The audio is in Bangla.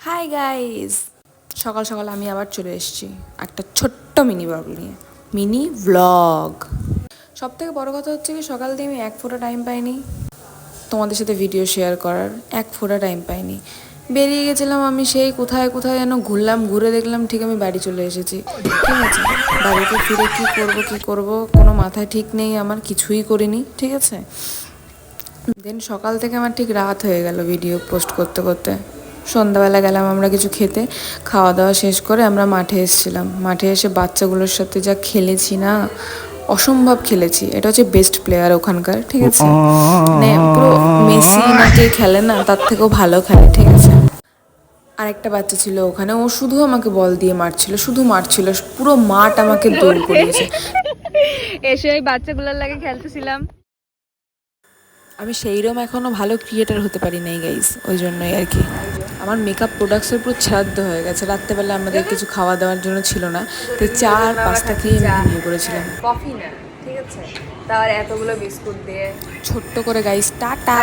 হাই গাইস, সকাল সকাল আমি আবার চলে এসেছি একটা ছোট্ট মিনি ব্লগ নিয়ে। Mini blog. সব থেকে বড় কথা হচ্ছে কি, সকাল থেকে আমি এক ফোঁটা টাইম পাইনি তোমাদের সাথে ভিডিও শেয়ার করার। এক ফোঁটা টাইম পাইনি। বেরিয়ে গেছিলাম আমি, সেই কোথায় কোথায় যেন ঘুরলাম, ঘুরে দেখলাম ঠিক আমি বাড়ি চলে এসেছি। ঠিক আছে, বাড়িতে ফিরে কি করব কোনো মাথায় ঠিক নেই, আমার কিছুই করিনি। ঠিক আছে, দেন সকাল থেকে আমার ঠিক রাত হয়ে গেল ভিডিও পোস্ট করতে করতে। সন্ধ্যাবেলা গেলাম আমরা কিছু খেতে, খাওয়া দাওয়া শেষ করে আমরা মাঠে এসেছিলাম। মাঠে এসে বাচ্চাগুলোর সাথে যা খেলেছি না, অসম্ভব খেলেছি। এটা হচ্ছে বেস্ট প্লেয়ার ওখানকার। ঠিক আছে, মানে পুরো মেসি নাকি খেলে না, তার থেকেও ভালো খেলে। ঠিক আছে, আরেকটা বাচ্চা ছিল ওখানে, ও শুধু আমাকে বল দিয়ে মারছিল, শুধু মারছিল, পুরো মাঠ আমাকে দৌড় করিয়েছে। এসে ওই বাচ্চাগুলোর লাগে খেলতেছিলাম। আমি সেইরকম এখনও ভালো ক্রিয়েটার হতে পারি নাই গাইজ, ওই জন্যই আর কি। আমার মেকআপ প্রোডাক্টসের পুরো ছাদ্য হয়ে গেছে। রাত্রেবেলা আমাদের কিছু খাওয়া দাওয়ার জন্য ছিল না, তো 4-5টা খেয়ে আমি ঘুমিয়ে পড়েছিলাম। কফি না, ঠিক আছে, তার এতগুলো বিস্কুট দিয়ে ছোট্ট করে গাইজ, টাটা।